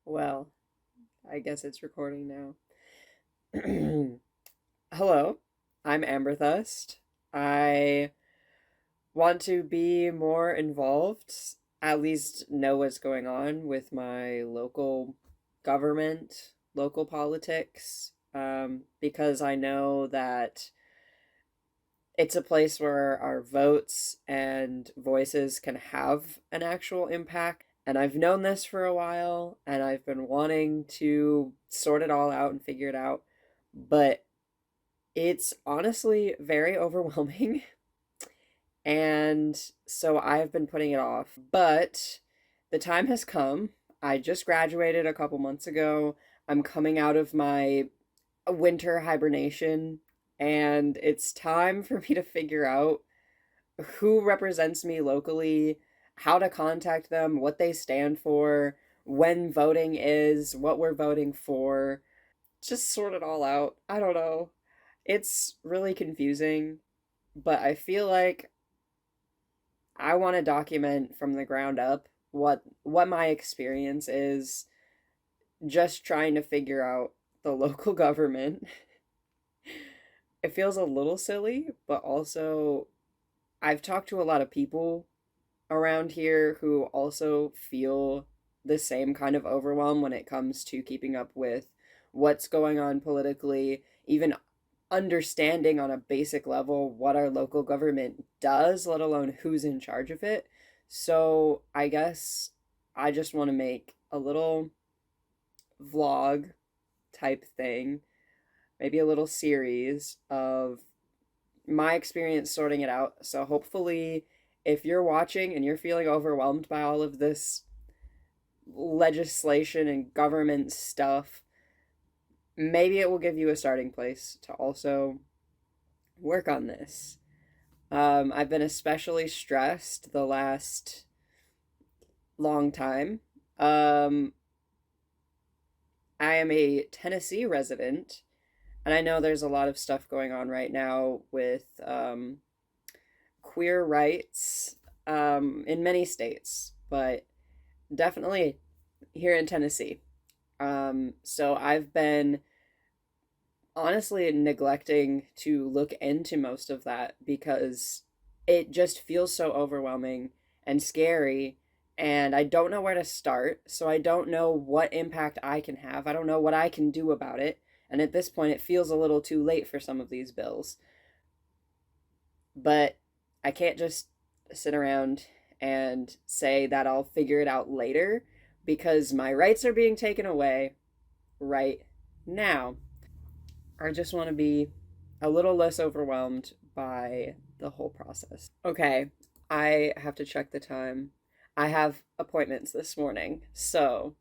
Well, I guess it's recording now. Hello, I'm Amberthust. I want to be more involved, at least know what's going on with my local government, local politics, because I know that it's a place where our votes and voices can have an actual impact. And I've known this for a while, and I've been wanting to sort it all out and figure it out. But it's honestly very overwhelming. And so I've been putting it off. But the time has come. I just graduated a couple months ago. I'm coming out of my winter hibernation, and it's time for me to figure out who represents me locally, how to contact them, what they stand for, when voting is, what we're voting for. Just sort it all out. I don't know. It's really confusing, but I feel like I want to document from the ground up what my experience is just trying to figure out the local government. It feels a little silly, but also I've talked to a lot of people around here who also feel the same kind of overwhelm when it comes to keeping up with what's going on politically, even understanding on a basic level what our local government does, let alone who's in charge of it. So I guess I just want to make a little vlog type thing, maybe a little series of my experience sorting it out. So hopefully, if you're watching and you're feeling overwhelmed by all of this legislation and government stuff, maybe it will give you a starting place to also work on this. I've been especially stressed the last long time. Um, I am a Tennessee resident, and I know there's a lot of stuff going on right now with queer rights in many states, but definitely here in Tennessee. So I've been honestly neglecting to look into most of that because it just feels so overwhelming and scary. And I don't know where to start. So I don't know what impact I can have. I don't know what I can do about it. And at this point, it feels a little too late for some of these bills. But I can't just sit around and say that I'll figure it out later because my rights are being taken away right now. I just want to be a little less overwhelmed by the whole process. Okay, I have to check the time. I have appointments this morning, so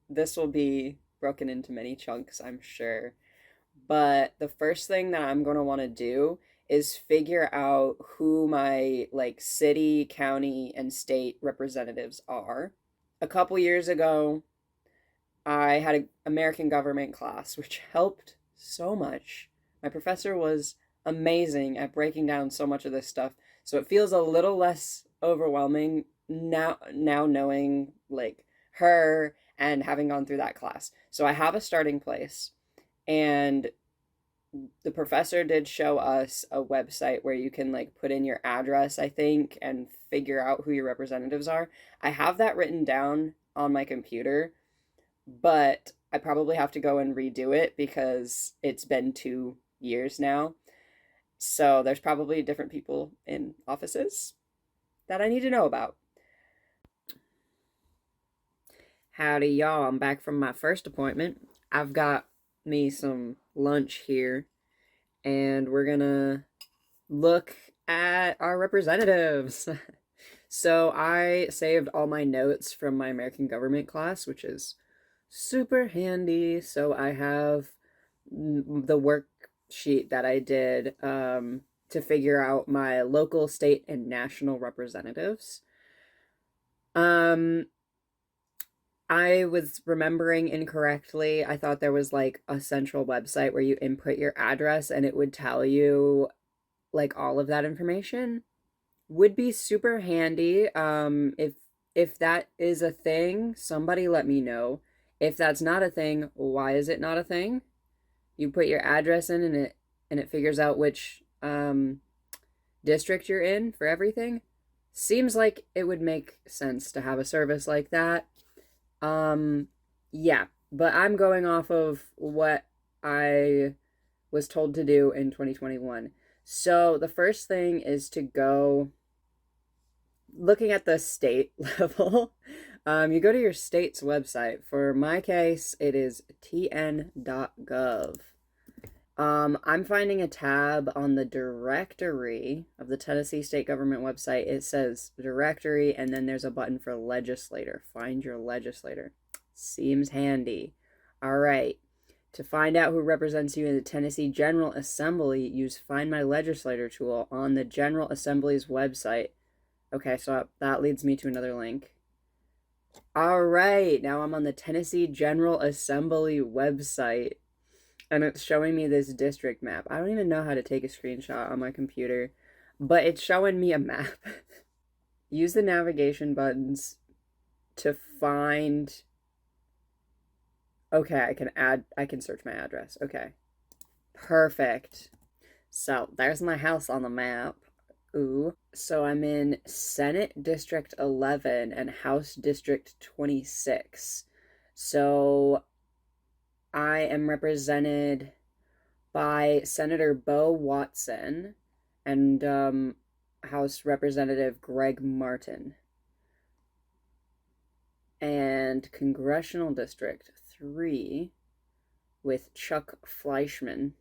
this will be broken into many chunks, I'm sure. But the first thing that I'm going to want to do is figure out who my like city, county, and state representatives are. A couple years ago, I had an American government class, which helped so much. My professor was amazing at breaking down so much of this stuff. So it feels a little less overwhelming now knowing like her and having gone through that class. So I have a starting place, and the professor did show us a website where you can like put in your address, I think, and figure out who your representatives are. I have that written down on my computer, but I probably have to go and redo it because it's been 2 years now. So there's probably different people in offices that I need to know about. Howdy, y'all. I'm back from my first appointment. I've got me some lunch here, and we're gonna look at our representatives. So I saved all my notes from my American government class, which is super handy. So I have the worksheet that I did to figure out my local, state, and national representatives. Um, I was remembering incorrectly. I thought there was like a central website where you input your address and it would tell you like all of that information. Would be super handy if If that is a thing, somebody let me know. If that's not a thing, why is it not a thing? You put your address in and it figures out which district you're in for everything. Seems like it would make sense to have a service like that. Um yeah, but I'm going off of what I was told to do in 2021. So the first thing is to go looking at the state level. You go to your state's website. For my case, it is tn.gov. I'm finding a tab on the directory of the Tennessee state government website. It says directory, and then there's a button for legislator. Find your legislator. Seems handy. All right. To find out who represents you in the Tennessee General Assembly, use Find My Legislator tool on the General Assembly's website. Okay, so that leads me to another link. All right, now I'm on the Tennessee General Assembly website, and it's showing me this district map. I don't even know how to take a screenshot on my computer, but it's showing me a map. Use the navigation buttons to find... Okay, I can search my address. Okay. Perfect. So, there's my house on the map. Ooh. So I'm in Senate District 11 and House District 26. So I am represented by Senator Bo Watson and House Representative Greg Martin. And Congressional District 3 with Chuck Fleischman.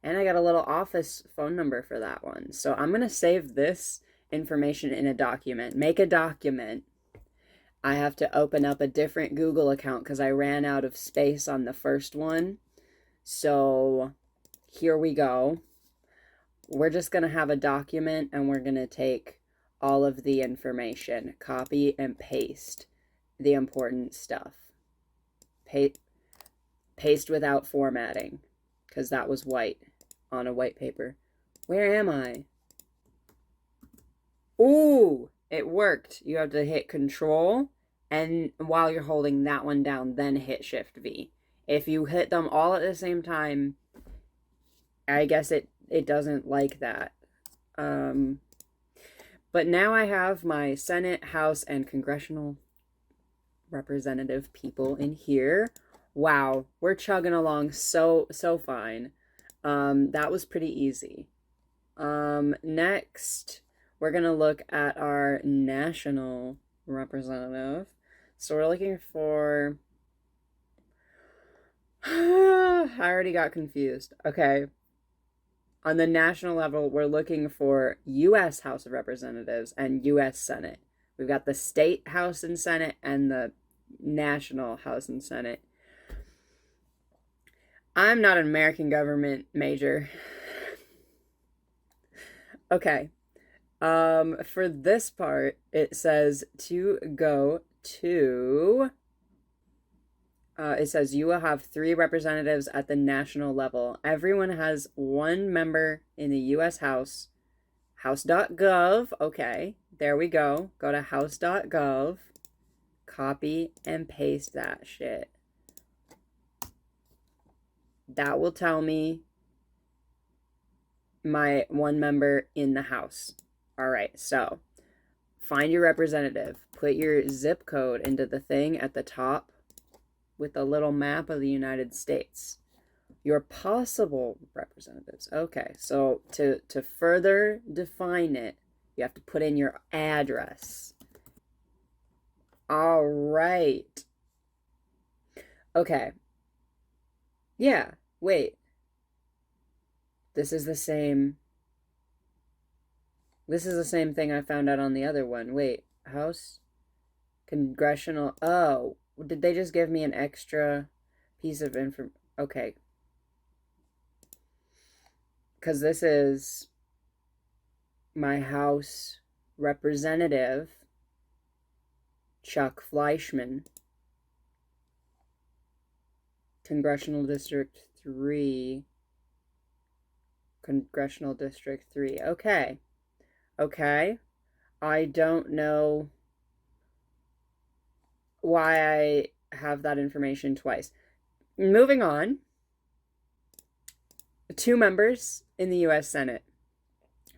And I got a little office phone number for that one. So I'm going to save this information in a document. Make a document. I have to open up a different Google account because I ran out of space on the first one. So here we go. We're just going to have a document and we're going to take all of the information, copy and paste the important stuff. Paste without formatting because that was white on a white paper. Where am I? Ooh, it worked. You have to hit Control, and while you're holding that one down, then hit Shift V. If you hit them all at the same time, I guess it doesn't like that. But now I have my Senate, House, and Congressional representative people in here. Wow, we're chugging along so fine. That was pretty easy. Next, we're gonna look at our national representative. So we're looking for... I already got confused. Okay. On the national level, we're looking for U.S. House of Representatives and U.S. Senate. We've got the state House and Senate and the national House and Senate. I'm not an American government major. Okay. For this part, it says to go to... it says you will have 3 representatives at the national level. Everyone has 1 member in the U.S. House. House.gov. Okay, there we go. Go to house.gov. Copy and paste that shit. That will tell me my 1 member in the House. All right, so find your representative. Put your zip code into the thing at the top with a little map of the United States. Your possible representatives. Okay, so to further define it, you have to put in your address. All right. Okay. Yeah, wait. This is the same thing I found out on the other one. Wait, House Congressional. Oh, did they just give me an extra piece of info? Okay. Because this is my House representative, Chuck Fleischman, Congressional District 3. Congressional District 3. Okay. Okay. I don't know why I have that information twice. Moving on, two members in the US Senate.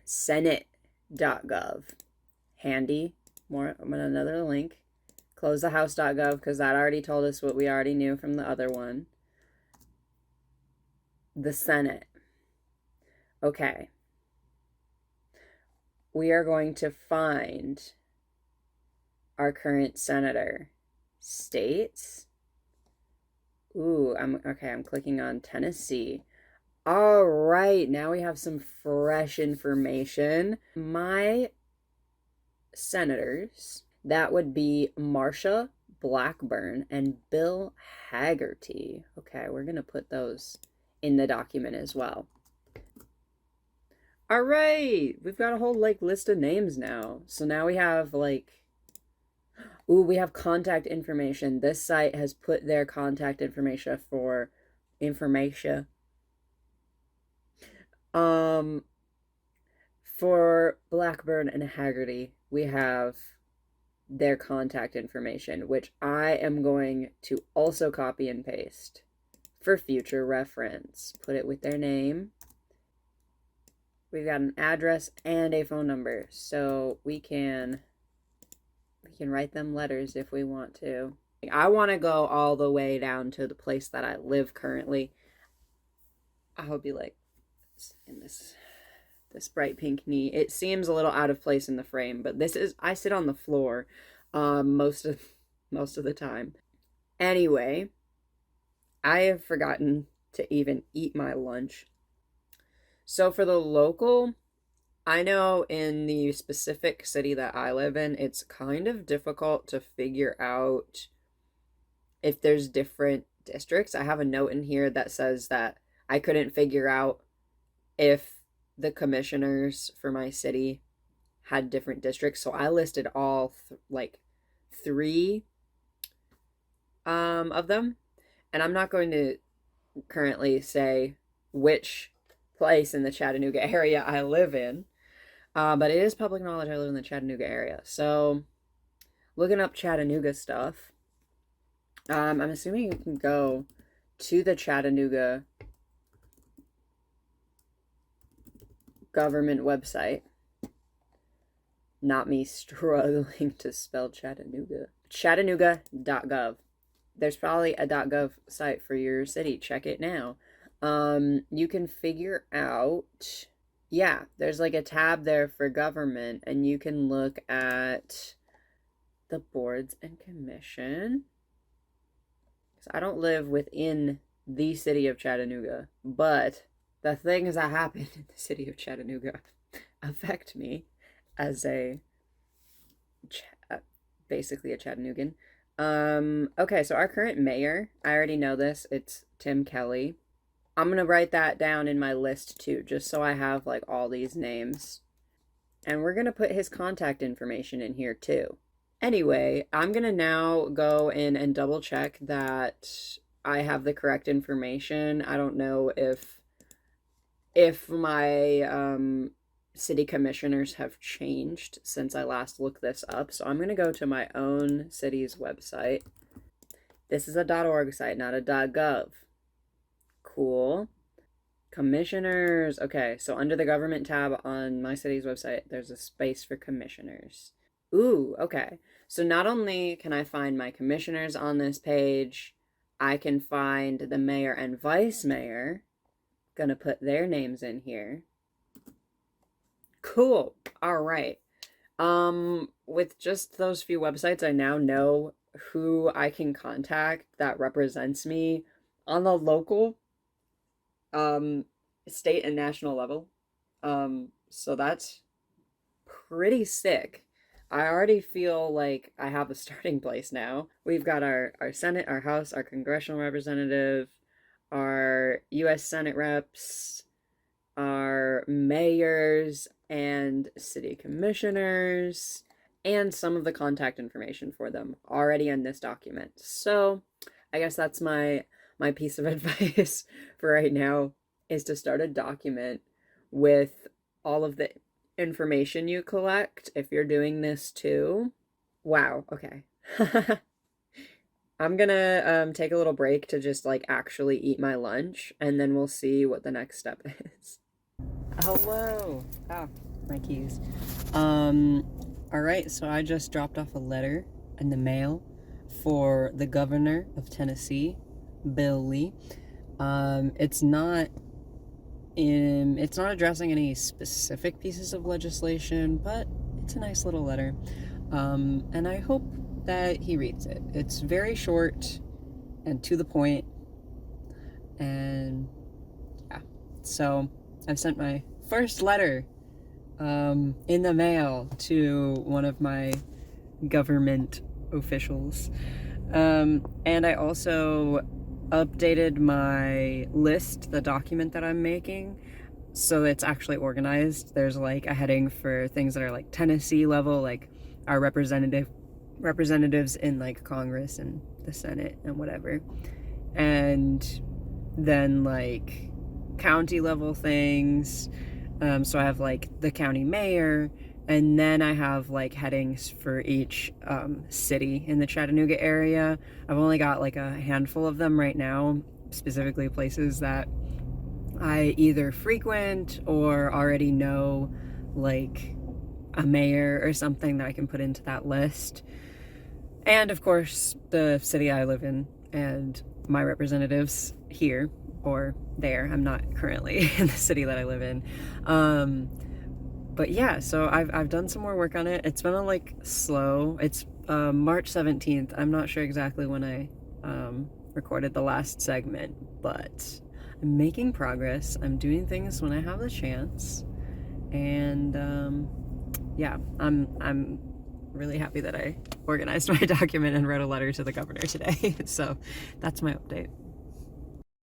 Senate.gov. Handy. More another link. Close the house.gov because that already told us what we already knew from the other one. The Senate. Okay. We are going to find our current senator. States. Ooh, I'm clicking on Tennessee. All right, now we have some fresh information. My senators, that would be Marsha Blackburn and Bill Haggerty. Okay, we're going to put those in the document as well. All right, we've got a whole like list of names now. So now we have like, ooh, we have contact information. This site has put their contact information for information. For Blackburn and Haggerty, we have their contact information, which I am going to also copy and paste for future reference. Put it with their name. We've got an address and a phone number, so we can write them letters if we want to. I want to go all the way down to the place that I live currently. I'll be like in this bright pink knee. It seems a little out of place in the frame, but I sit on the floor most of the time. Anyway, I have forgotten to even eat my lunch. So for the local, I know in the specific city that I live in, it's kind of difficult to figure out if there's different districts. I have a note in here that says that I couldn't figure out if the commissioners for my city had different districts. So I listed all three of them. And I'm not going to currently say which place in the Chattanooga area I live in. But it is public knowledge I live in the Chattanooga area. So looking up Chattanooga stuff, I'm assuming you can go to the Chattanooga government website. Not me struggling to spell Chattanooga. Chattanooga.gov. There's probably a .gov site for your city. Check it now. You can figure out, yeah, there's like a tab there for government, and you can look at the boards and commission. So I don't live within the city of Chattanooga, but the things that happen in the city of Chattanooga affect me as basically a Chattanoogan. Okay, so our current mayor, I already know this, it's Tim Kelly. I'm gonna write that down in my list too, just so I have like all these names. And we're gonna put his contact information in here too. Anyway, I'm gonna now go in and double check that I have the correct information. I don't know if my city commissioners have changed since I last looked this up. So I'm going to go to my own city's website. This is a .org site, not a .gov. Cool. Commissioners. Okay, so under the government tab on my city's website, there's a space for commissioners. Ooh, okay. So not only can I find my commissioners on this page, I can find the mayor and vice mayor. Gonna put their names in here. Cool. All right. With just those few websites, I now know who I can contact that represents me on the local, state and national level. So that's pretty sick. I already feel like I have a starting place now. We've got our Senate, our House, our congressional representative, our US Senate reps, our mayors and city commissioners, and some of the contact information for them already in this document. So I guess that's my piece of advice for right now, is to start a document with all of the information you collect if you're doing this too. Wow, okay. I'm gonna take a little break to just like actually eat my lunch, and then we'll see what the next step is. Hello. Ah, my keys. Um, all right, so I just dropped off a letter in the mail for the governor of Tennessee, Bill Lee. It's not addressing any specific pieces of legislation, but it's a nice little letter. And I hope that he reads it. It's very short and to the point, and yeah. So I've sent my first letter in the mail to one of my government officials. And I also updated my list, the document that I'm making, so it's actually organized. There's like a heading for things that are like Tennessee level, like our representatives in like Congress and the Senate and whatever. And then like county level things. So I have like the county mayor, and then I have like headings for each city in the Chattanooga area. I've only got like a handful of them right now, specifically places that I either frequent or already know, like a mayor or something that I can put into that list. And of course, the city I live in and my representatives here or there. I'm not currently in the city that I live in. But yeah, so I've done some more work on it. It's been like slow. It's March 17th. I'm not sure exactly when I recorded the last segment, but I'm making progress. I'm doing things when I have the chance. And yeah, I'm really happy that I organized my document and wrote a letter to the governor today. So that's my update.